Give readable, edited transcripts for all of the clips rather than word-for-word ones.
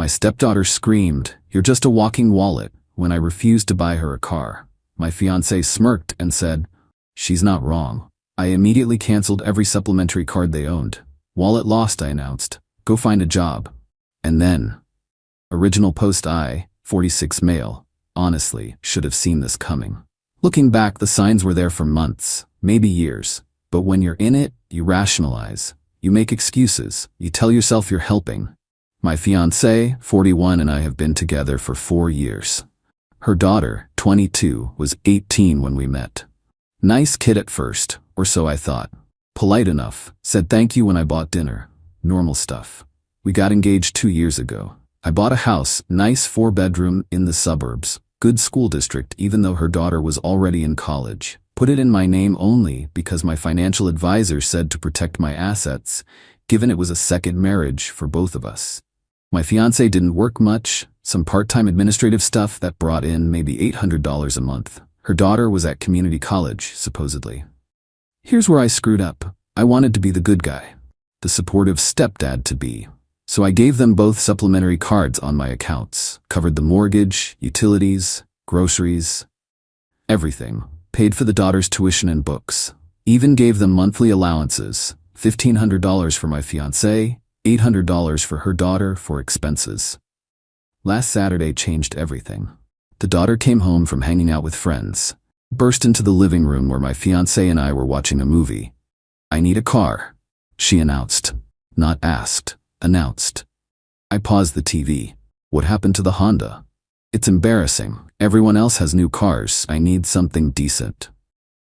My stepdaughter screamed, "You're just a walking wallet," when I refused to buy her a car. My fiancé smirked and said, "She's not wrong." I immediately canceled every supplementary card they owned. "Wallet lost," I announced. "Go find a job." And then, original post I, 46 male, honestly, should have seen this coming. Looking back, the signs were there for months, maybe years. But when you're in it, you rationalize. You make excuses. You tell yourself you're helping. My fiancée, 41, and I have been together for 4 years. Her daughter, 22, was 18 when we met. Nice kid at first, or so I thought. Polite enough, said thank you when I bought dinner. Normal stuff. We got engaged 2 years ago. I bought a house, nice 4-bedroom, in the suburbs. Good school district, even though her daughter was already in college. Put it in my name only because my financial advisor said to protect my assets, given it was a second marriage for both of us. My fiancé didn't work much, some part-time administrative stuff that brought in maybe $800 a month. Her daughter was at community college, supposedly. Here's where I screwed up. I wanted to be the good guy, the supportive stepdad-to-be. So I gave them both supplementary cards on my accounts, covered the mortgage, utilities, groceries, everything. Paid for the daughter's tuition and books. Even gave them monthly allowances, $1,500 for my fiancé, $800 for her daughter for expenses. Last Saturday changed everything. The daughter came home from hanging out with friends, burst into the living room where my fiancé and I were watching a movie. "I need a car," she announced. Not asked, announced. I paused the TV. What happened to the Honda? It's embarrassing. Everyone else has new cars. I need something decent.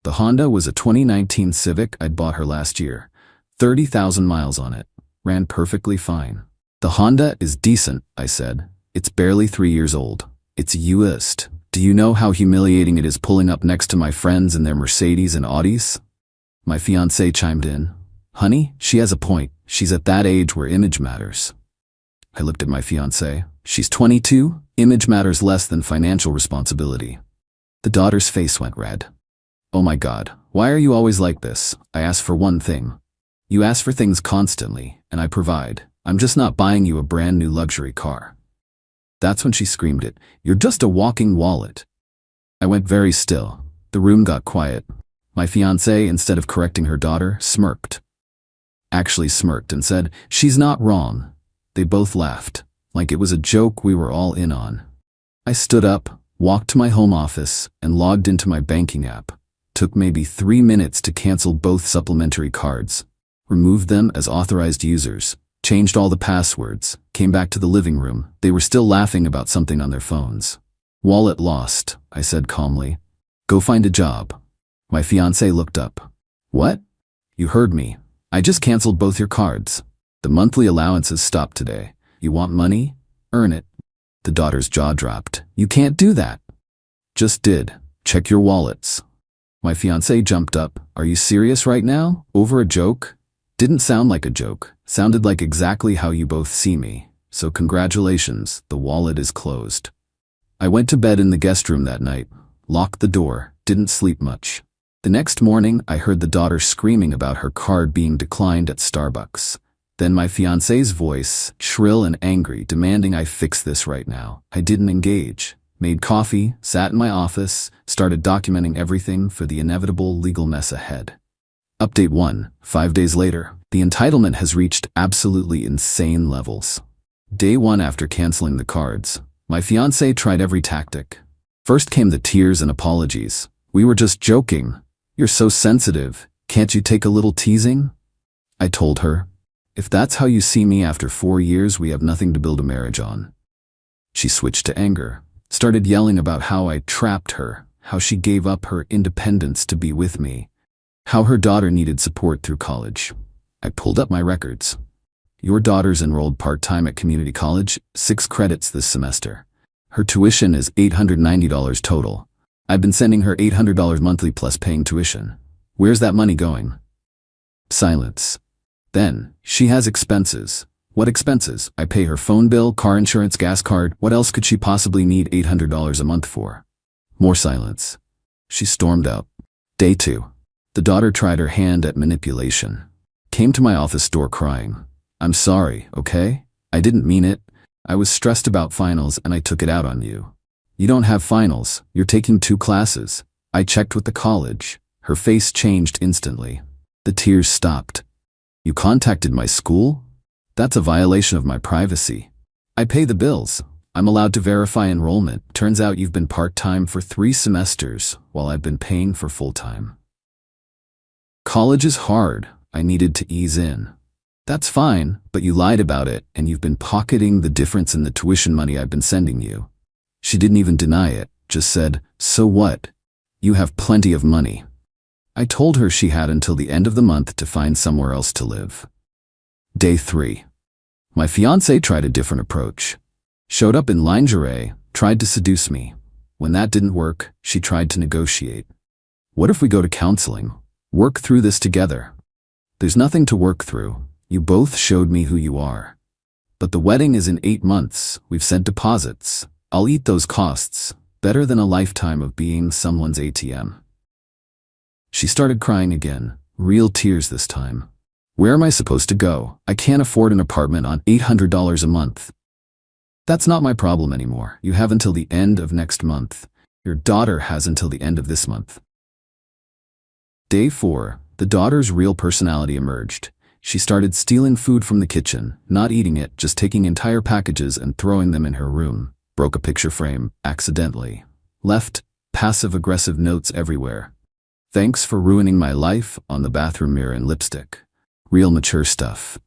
The Honda was a 2019 Civic I'd bought her last year. 30,000 miles on it. Ran perfectly fine. "The Honda is decent," I said. "It's barely 3 years old. It's used. Do you know how humiliating it is pulling up next to my friends in their Mercedes and Audis?" My fiancé chimed in. "Honey, she has a point. She's at that age where image matters." I looked at my fiancé. "She's 22? Image matters less than financial responsibility." The daughter's face went red. "Oh my God, why are you always like this? I ask for one thing. You ask for things constantly, and I provide. I'm just not buying you a brand new luxury car." That's when she screamed it. "You're just a walking wallet." I went very still. The room got quiet. My fiancé, instead of correcting her daughter, smirked. Actually smirked and said, "She's not wrong." They both laughed, like it was a joke we were all in on. I stood up, walked to my home office, and logged into my banking app. Took maybe 3 minutes to cancel both supplementary cards. Removed them as authorized users. Changed all the passwords. Came back to the living room. They were still laughing about something on their phones. "Wallet lost," I said calmly. "Go find a job." My fiancé looked up. "What?" "You heard me. I just canceled both your cards. The monthly allowances stopped today. You want money? Earn it." The daughter's jaw dropped. "You can't do that." "Just did. Check your wallets." My fiancé jumped up. "Are you serious right now? Over a joke?" Didn't sound like a joke. Sounded like exactly how you both see me. So congratulations, the wallet is closed. I went to bed in the guest room that night. Locked the door. Didn't sleep much. The next morning, I heard the daughter screaming about her card being declined at Starbucks. Then my fiancé's voice, shrill and angry, demanding I fix this right now. I didn't engage. Made coffee, sat in my office, started documenting everything for the inevitable legal mess ahead. Update 1. 5 days later, the entitlement has reached absolutely insane levels. Day 1 after canceling the cards, my fiancé tried every tactic. First came the tears and apologies. "We were just joking. You're so sensitive. Can't you take a little teasing?" I told her, "If that's how you see me after 4 years, we have nothing to build a marriage on." She switched to anger. Started yelling about how I trapped her, how she gave up her independence to be with me, how her daughter needed support through college. I pulled up my records. "Your daughter's enrolled part-time at community college, 6 credits this semester. Her tuition is $890 total. I've been sending her $800 monthly plus paying tuition. Where's that money going?" Silence. Then, "She has expenses." "What expenses?" "I pay her phone bill, car insurance, gas card. What else could she possibly need $800 a month for?" More silence. She stormed out. Day 2. The daughter tried her hand at manipulation. Came to my office door crying. "I'm sorry, okay? I didn't mean it. I was stressed about finals and I took it out on you. You don't have finals, you're taking 2 classes. I checked with the college. Her face changed instantly. The tears stopped. You contacted my school? That's a violation of my privacy. I pay the bills. I'm allowed to verify enrollment. Turns out you've been part-time for 3 semesters, while I've been paying for full-time. College is hard. I needed to ease in. That's fine, but you lied about it, and you've been pocketing the difference in the tuition money I've been sending you. She didn't even deny it, just said, "So what? You have plenty of money." I told her she had until the end of the month to find somewhere else to live. Day 3. My fiancé tried a different approach. Showed up in lingerie, tried to seduce me. When that didn't work, she tried to negotiate. What if we go to counseling? Work through this together. There's nothing to work through. You both showed me who you are. But the wedding is in 8 months. We've sent deposits. I'll eat those costs. Better than a lifetime of being someone's ATM. She started crying again, real tears this time. Where am I supposed to go? I can't afford an apartment on $800 a month. That's not my problem anymore. You have until the end of next month. Your daughter has until the end of this month. Day 4. The daughter's real personality emerged. She started stealing food from the kitchen, not eating it, just taking entire packages and throwing them in her room. Broke a picture frame, accidentally. Left passive-aggressive notes everywhere. Thanks for ruining my life on the bathroom mirror and lipstick. Real mature stuff.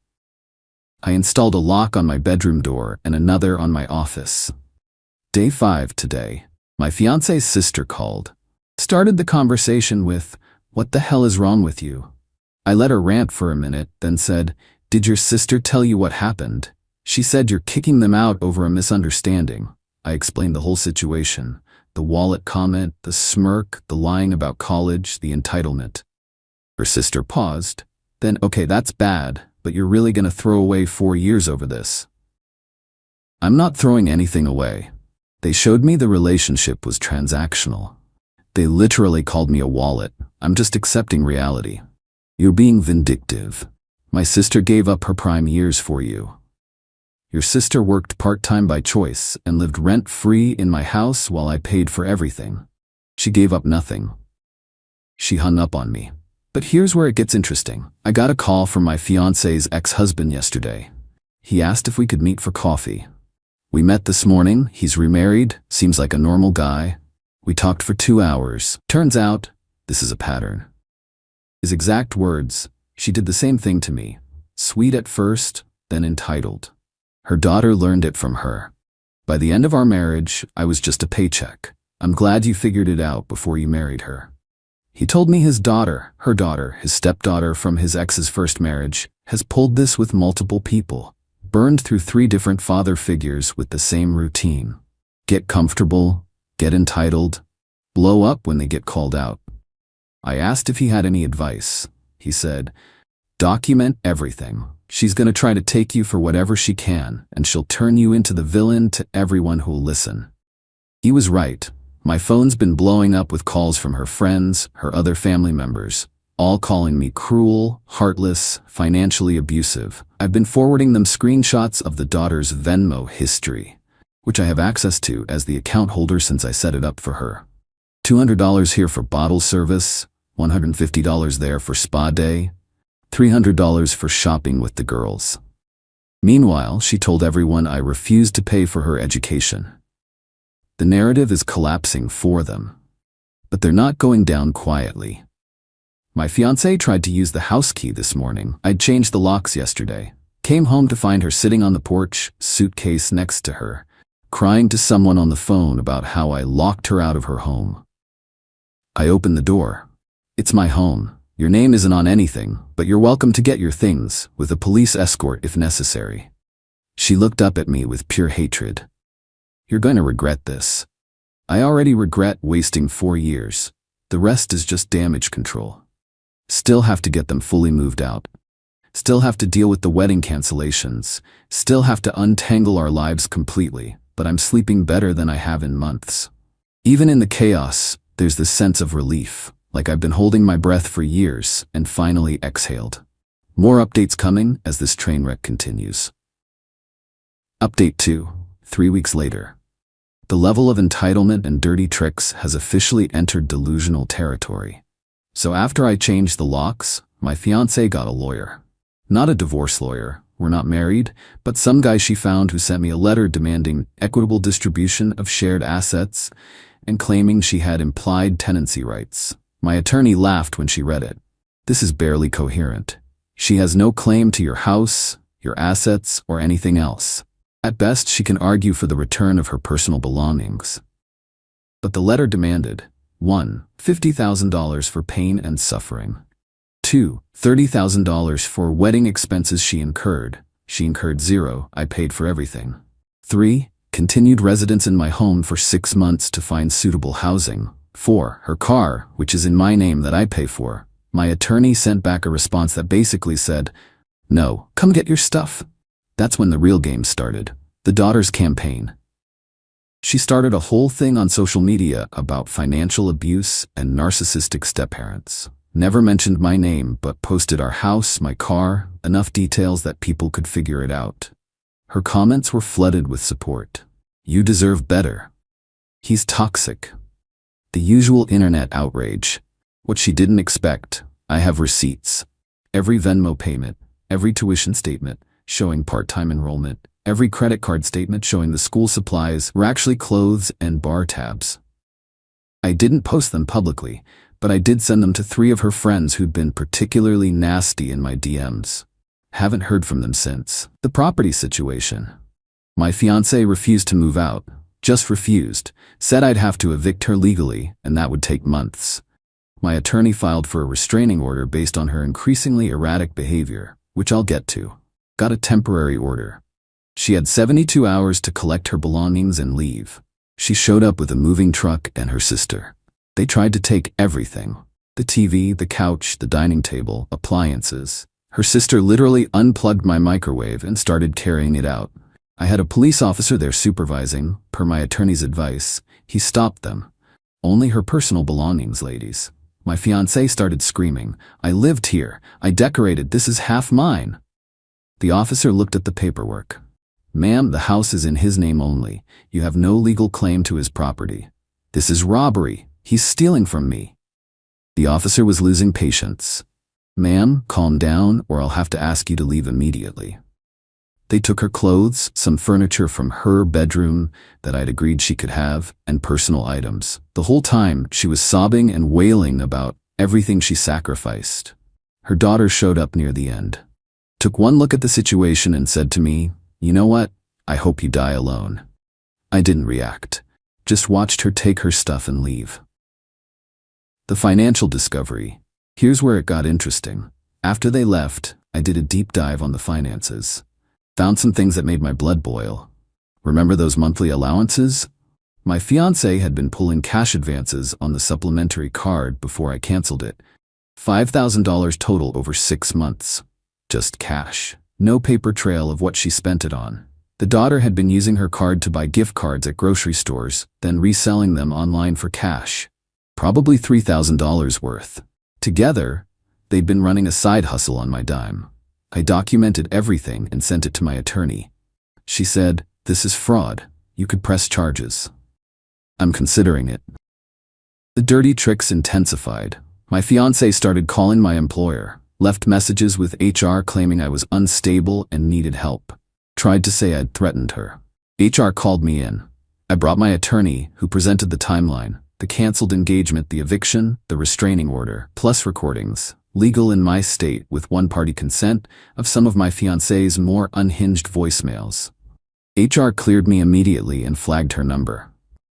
I installed a lock on my bedroom door and another on my office. Day 5 today. My fiancé's sister called. Started the conversation with, "What the hell is wrong with you?" I let her rant for a minute, then said, "Did your sister tell you what happened?" She said you're kicking them out over a misunderstanding. I explained the whole situation. The wallet comment, the smirk, the lying about college, the entitlement. Her sister paused. Then, "Okay, that's bad, but you're really gonna throw away 4 years over this?" I'm not throwing anything away. They showed me the relationship was transactional. They literally called me a wallet. I'm just accepting reality. You're being vindictive. My sister gave up her prime years for you. Your sister worked part-time by choice and lived rent-free in my house while I paid for everything. She gave up nothing. She hung up on me. But here's where it gets interesting. I got a call from my fiancé's ex-husband yesterday. He asked if we could meet for coffee. We met this morning. He's remarried, seems like a normal guy. We talked for 2 hours. Turns out, this is a pattern. His exact words, "She did the same thing to me. Sweet at first, then entitled." Her daughter learned it from her. By the end of our marriage, I was just a paycheck. I'm glad you figured it out before you married her. He told me his daughter, his stepdaughter from his ex's first marriage, has pulled this with multiple people, burned through 3 different father figures with the same routine. Get comfortable, get entitled, blow up when they get called out. I asked if he had any advice. He said, "Document everything. She's gonna try to take you for whatever she can, and she'll turn you into the villain to everyone who'll listen." He was right. My phone's been blowing up with calls from her friends, her other family members, all calling me cruel, heartless, financially abusive. I've been forwarding them screenshots of the daughter's Venmo history, which I have access to as the account holder since I set it up for her. $200 here for bottle service, $150 there for spa day, $300 for shopping with the girls. Meanwhile, she told everyone I refused to pay for her education. The narrative is collapsing for them. But they're not going down quietly. My fiancé tried to use the house key this morning. I'd changed the locks yesterday. Came home to find her sitting on the porch, suitcase next to her, crying to someone on the phone about how I locked her out of her home. I opened the door. "It's my home. Your name isn't on anything, but you're welcome to get your things, with a police escort if necessary." She looked up at me with pure hatred. "You're going to regret this." I already regret wasting 4 years. The rest is just damage control. Still have to get them fully moved out. Still have to deal with the wedding cancellations. Still have to untangle our lives completely, but I'm sleeping better than I have in months. Even in the chaos, there's this sense of relief, like I've been holding my breath for years and finally exhaled. More updates coming as this train wreck continues. Update 2. 3 weeks later. The level of entitlement and dirty tricks has officially entered delusional territory. So after I changed the locks, my fiancé got a lawyer. Not a divorce lawyer, we're not married, but some guy she found who sent me a letter demanding equitable distribution of shared assets and claiming she had implied tenancy rights. My attorney laughed when she read it. This is barely coherent. She has no claim to your house, your assets, or anything else. At best, she can argue for the return of her personal belongings. But the letter demanded 1. $50,000 for pain and suffering. 2. $30,000 for wedding expenses she incurred. She incurred 0, I paid for everything. 3. Continued residence in my home for 6 months to find suitable housing. 4. Her car, which is in my name that I pay for. My attorney sent back a response that basically said, "No, come get your stuff." That's when the real game started. The daughter's campaign. She started a whole thing on social media about financial abuse and narcissistic stepparents. Never mentioned my name, but posted our house, my car, enough details that people could figure it out. Her comments were flooded with support. "You deserve better. He's toxic." The usual internet outrage. What she didn't expect. I have receipts. Every Venmo payment, every tuition statement showing part-time enrollment, every credit card statement showing the school supplies were actually clothes and bar tabs. I didn't post them publicly, but I did send them to 3 of her friends who'd been particularly nasty in my DMs. Haven't heard from them since. The property situation. My fiancé refused to move out. Just refused. Said I'd have to evict her legally, and that would take months. My attorney filed for a restraining order based on her increasingly erratic behavior, which I'll get to. Got a temporary order. She had 72 hours to collect her belongings and leave. She showed up with a moving truck and her sister. They tried to take everything. The TV, the couch, the dining table, appliances. Her sister literally unplugged my microwave and started carrying it out. I had a police officer there supervising, per my attorney's advice. He stopped them. "Only her personal belongings, ladies." My fiancé started screaming, "I lived here. I decorated. This is half mine." The officer looked at the paperwork. "Ma'am, the house is in his name only. You have no legal claim to his property. This is robbery. He's stealing from me." The officer was losing patience. "Ma'am, calm down or I'll have to ask you to leave immediately." They took her clothes, some furniture from her bedroom that I'd agreed she could have, and personal items. The whole time, she was sobbing and wailing about everything she sacrificed. Her daughter showed up near the end. Took one look at the situation and said to me, "You know what? I hope you die alone." I didn't react. Just watched her take her stuff and leave. The financial discovery. Here's where it got interesting. After they left, I did a deep dive on the finances. Found some things that made my blood boil. Remember those monthly allowances? My fiancé had been pulling cash advances on the supplementary card before I canceled it. $5,000 total over 6 months. Just cash. No paper trail of what she spent it on. The daughter had been using her card to buy gift cards at grocery stores, then reselling them online for cash. Probably $3,000 worth. Together, they'd been running a side hustle on my dime. I documented everything and sent it to my attorney. She said, "This is fraud. You could press charges." I'm considering it. The dirty tricks intensified. My fiancé started calling my employer, left messages with HR claiming I was unstable and needed help. Tried to say I'd threatened her. HR called me in. I brought my attorney, who presented the timeline, the canceled engagement, the eviction, the restraining order, plus recordings. Legal in my state with one-party consent of some of my fiancé's more unhinged voicemails. HR cleared me immediately and flagged her number.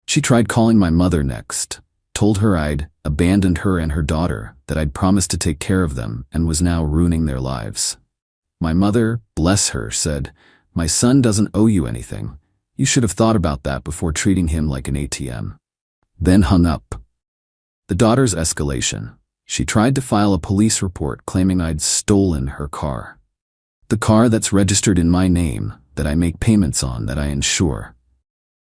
She tried calling my mother next, told her I'd abandoned her and her daughter, that I'd promised to take care of them and was now ruining their lives. My mother, bless her, said, "My son doesn't owe you anything. You should have thought about that before treating him like an ATM." Then hung up. The daughter's escalation. She tried to file a police report claiming I'd stolen her car. The car that's registered in my name, that I make payments on, that I insure.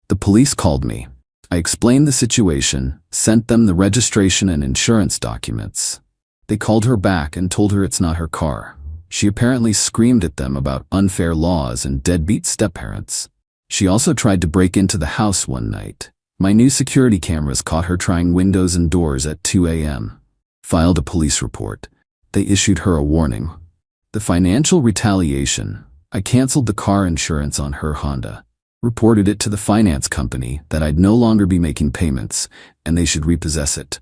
The police called me. I explained the situation, sent them the registration and insurance documents. They called her back and told her it's not her car. She apparently screamed at them about unfair laws and deadbeat stepparents. She also tried to break into the house one night. My new security cameras caught her trying windows and doors at 2 a.m. Filed a police report. They issued her a warning. The financial retaliation: I canceled the car insurance on her Honda. Reported it to the finance company that I'd no longer be making payments and they should repossess it.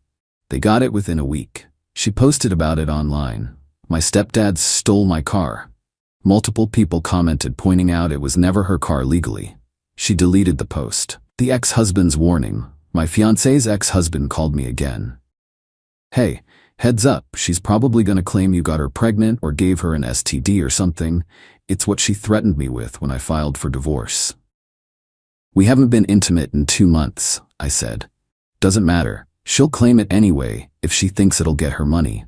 They got it within a week. She posted about it online. My stepdad stole my car. Multiple people commented pointing out it was never her car legally. She deleted the post. The ex-husband's warning. My fiancé's ex-husband called me again. Hey, heads up, she's probably gonna claim you got her pregnant or gave her an STD or something. It's what she threatened me with when I filed for divorce. We haven't been intimate in 2 months, I said. Doesn't matter. She'll claim it anyway if she thinks it'll get her money.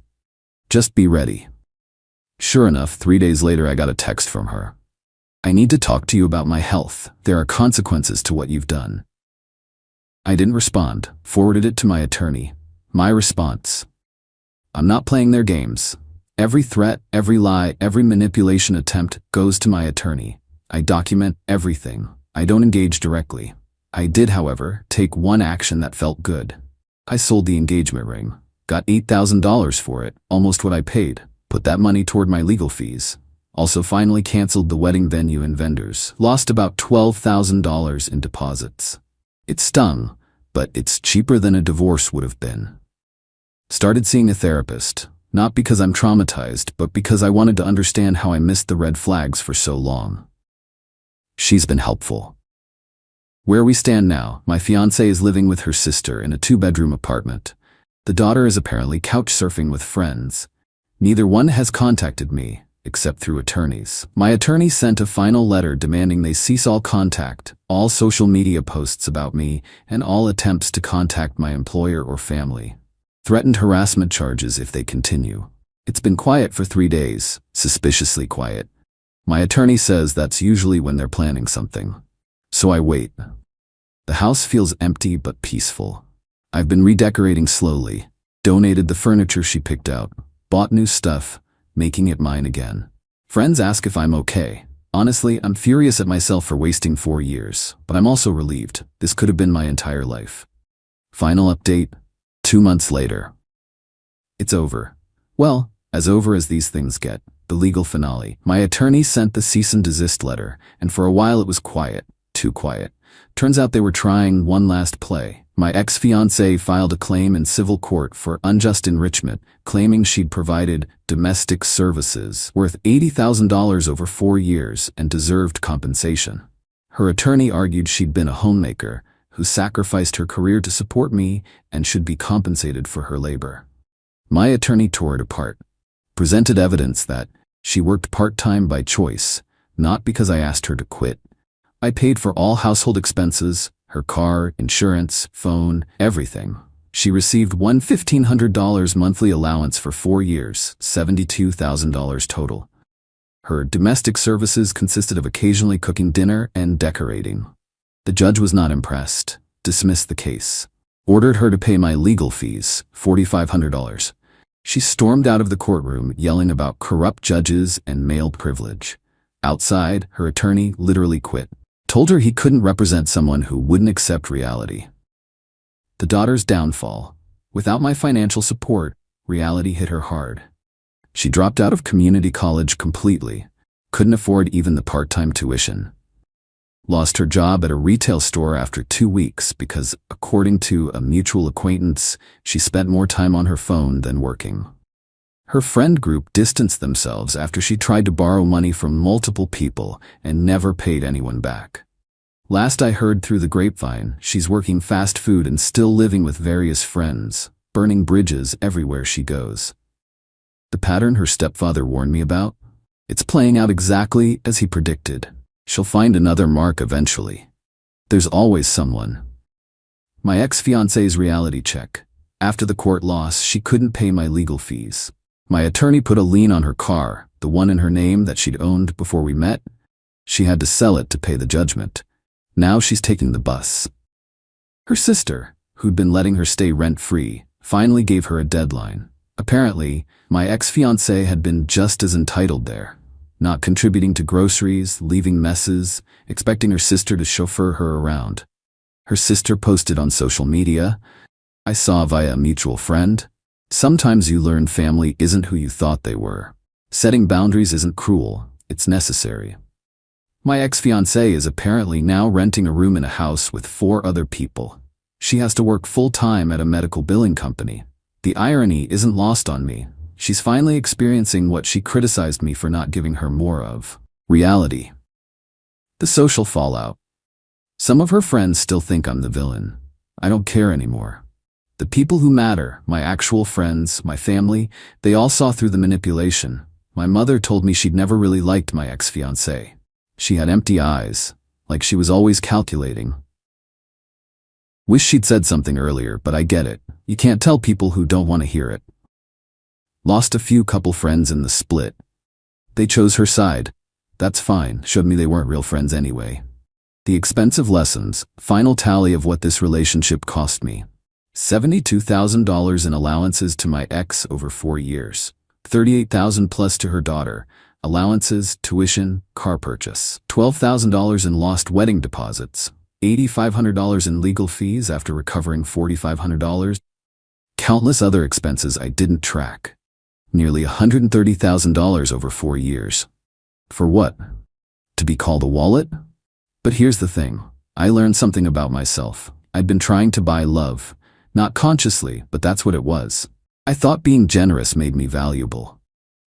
Just be ready. Sure enough, 3 days later I got a text from her. I need to talk to you about my health. There are consequences to what you've done. I didn't respond, forwarded it to my attorney. My response: I'm not playing their games. Every threat, every lie, every manipulation attempt goes to my attorney. I document everything. I don't engage directly. I did, however, take one action that felt good. I sold the engagement ring. Got $8,000 for it, almost what I paid. Put that money toward my legal fees. Also finally canceled the wedding venue and vendors. Lost about $12,000 in deposits. It stung, but it's cheaper than a divorce would have been. Started seeing a therapist, not because I'm traumatized, but because I wanted to understand how I missed the red flags for so long. She's been helpful. Where we stand now, my fiancé is living with her sister in a 2-bedroom apartment. The daughter is apparently couch surfing with friends. Neither one has contacted me, except through attorneys. My attorney sent a final letter demanding they cease all contact, all social media posts about me, and all attempts to contact my employer or family. Threatened harassment charges if they continue. It's been quiet for 3 days, suspiciously quiet. My attorney says that's usually when they're planning something. So I wait. The house feels empty but peaceful. I've been redecorating slowly, donated the furniture she picked out, bought new stuff, making it mine again. Friends ask if I'm okay. Honestly, I'm furious at myself for wasting 4 years, but I'm also relieved. This could have been my entire life. Final update: 2 months later. It's over. Well, as over as these things get. The legal finale. My attorney sent the cease and desist letter, and for a while it was quiet. Too quiet. Turns out they were trying one last play. My ex-fiancée filed a claim in civil court for unjust enrichment, claiming she'd provided domestic services worth $80,000 over 4 years and deserved compensation. Her attorney argued she'd been a homemaker who sacrificed her career to support me and should be compensated for her labor. My attorney tore it apart. Presented evidence that she worked part-time by choice, not because I asked her to quit. I paid for all household expenses, her car, insurance, phone, everything. She received one $1,500 monthly allowance for 4 years, $72,000 total. Her domestic services consisted of occasionally cooking dinner and decorating. The judge was not impressed, dismissed the case, ordered her to pay my legal fees, $4,500. She stormed out of the courtroom yelling about corrupt judges and male privilege. Outside, her attorney literally quit. Told her he couldn't represent someone who wouldn't accept reality. The daughter's downfall. Without my financial support, reality hit her hard. She dropped out of community college completely. Couldn't afford even the part-time tuition. Lost her job at a retail store after 2 weeks because, according to a mutual acquaintance, she spent more time on her phone than working. Her friend group distanced themselves after she tried to borrow money from multiple people and never paid anyone back. Last I heard through the grapevine, she's working fast food and still living with various friends, burning bridges everywhere she goes. The pattern her stepfather warned me about? It's playing out exactly as he predicted. She'll find another mark eventually. There's always someone. My ex-fiancé's reality check. After the court loss, she couldn't pay my legal fees. My attorney put a lien on her car, the one in her name that she'd owned before we met. She had to sell it to pay the judgment. Now she's taking the bus. Her sister, who'd been letting her stay rent-free, finally gave her a deadline. Apparently, my ex-fiancé had been just as entitled there, not contributing to groceries, leaving messes, expecting her sister to chauffeur her around. Her sister posted on social media, I saw via a mutual friend. Sometimes you learn family isn't who you thought they were. Setting boundaries isn't cruel, it's necessary. My ex-fiancée is apparently now renting a room in a house with 4 other people. She has to work full-time at a medical billing company. The irony isn't lost on me. She's finally experiencing what she criticized me for not giving her more of. Reality. The social fallout. Some of her friends still think I'm the villain. I don't care anymore. The people who matter, my actual friends, my family, they all saw through the manipulation. My mother told me she'd never really liked my ex-fiancé. She had empty eyes, like she was always calculating. Wish she'd said something earlier, but I get it. You can't tell people who don't want to hear it. Lost a few couple friends in the split. They chose her side. That's fine, showed me they weren't real friends anyway. The expensive lessons, final tally of what this relationship cost me. $72,000 in allowances to my ex over 4 years. $38,000 plus to her daughter. Allowances, tuition, car purchase. $12,000 in lost wedding deposits. $8,500 in legal fees after recovering $4,500. Countless other expenses I didn't track. Nearly $130,000 over 4 years. For what? To be called a wallet? But here's the thing. I learned something about myself. I'd been trying to buy love. Not consciously, but that's what it was. I thought being generous made me valuable.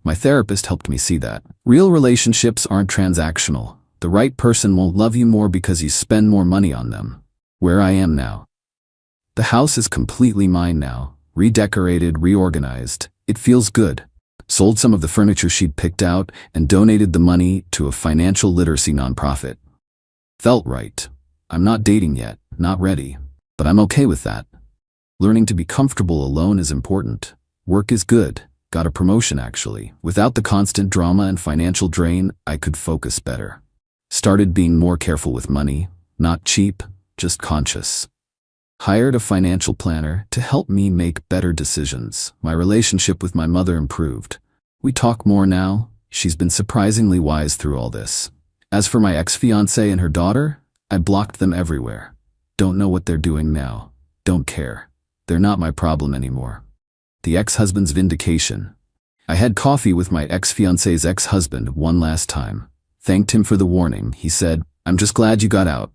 My therapist helped me see that. Real relationships aren't transactional. The right person won't love you more because you spend more money on them. Where I am now. The house is completely mine now. Redecorated, reorganized. It feels good. Sold some of the furniture she'd picked out and donated the money to a financial literacy nonprofit. Felt right. I'm not dating yet, not ready. But I'm okay with that. Learning to be comfortable alone is important. Work is good. Got a promotion actually. Without the constant drama and financial drain, I could focus better. Started being more careful with money. Not cheap, just conscious. Hired a financial planner to help me make better decisions. My relationship with my mother improved. We talk more now. She's been surprisingly wise through all this. As for my ex-fiancé and her daughter, I blocked them everywhere. Don't know what they're doing now. Don't care. They're not my problem anymore. The ex-husband's vindication. I had coffee with my ex-fiancé's ex-husband one last time. Thanked him for the warning. He said, I'm just glad you got out.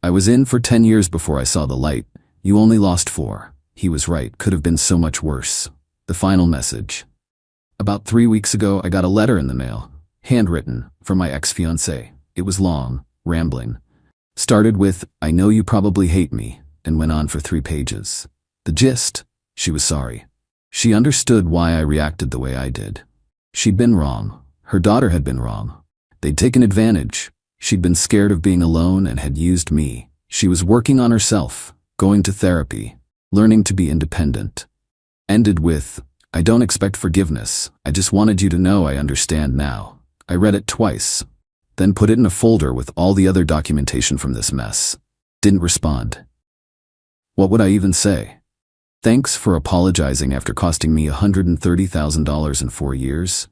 I was in for 10 years before I saw the light. You only lost 4. He was right. Could have been so much worse. The final message. About 3 weeks ago, I got a letter in the mail. Handwritten, from my ex-fiancé. It was long, rambling. Started with, I know you probably hate me, and went on for 3 pages. The gist, she was sorry. She understood why I reacted the way I did. She'd been wrong. Her daughter had been wrong. They'd taken advantage. She'd been scared of being alone and had used me. She was working on herself, going to therapy, learning to be independent. Ended with, I don't expect forgiveness. I just wanted you to know I understand now. I read it twice, then put it in a folder with all the other documentation from this mess. Didn't respond. What would I even say? Thanks for apologizing after costing me $130,000 in 4 years.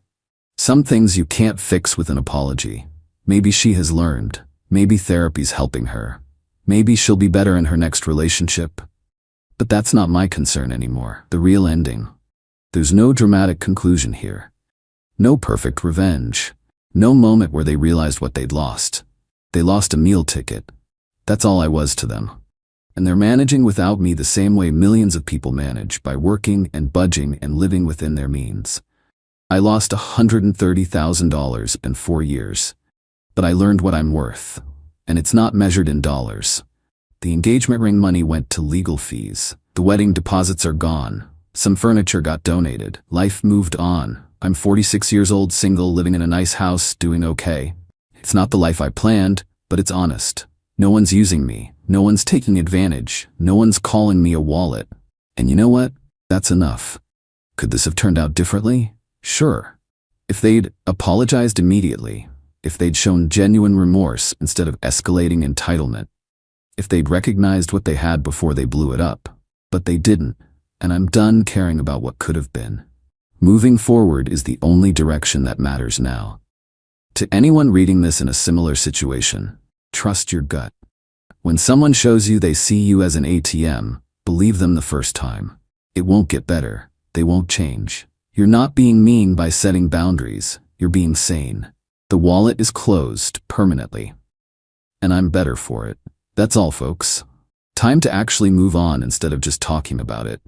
Some things you can't fix with an apology. Maybe she has learned. Maybe therapy's helping her. Maybe she'll be better in her next relationship. But that's not my concern anymore. The real ending. There's no dramatic conclusion here. No perfect revenge. No moment where they realized what they'd lost. They lost a meal ticket. That's all I was to them. And they're managing without me the same way millions of people manage, by working and budging and living within their means. I lost $130,000 in 4 years. But I learned what I'm worth. And it's not measured in dollars. The engagement ring money went to legal fees. The wedding deposits are gone. Some furniture got donated. Life moved on. I'm 46 years old, single, living in a nice house, doing okay. It's not the life I planned, but it's honest. No one's using me. No one's taking advantage. No one's calling me a wallet. And you know what? That's enough. Could this have turned out differently? Sure. If they'd apologized immediately. If they'd shown genuine remorse instead of escalating entitlement. If they'd recognized what they had before they blew it up. But they didn't. And I'm done caring about what could have been. Moving forward is the only direction that matters now. To anyone reading this in a similar situation, trust your gut. When someone shows you they see you as an ATM, believe them the first time. It won't get better. They won't change. You're not being mean by setting boundaries. You're being sane. The wallet is closed permanently. And I'm better for it. That's all, folks. Time to actually move on instead of just talking about it.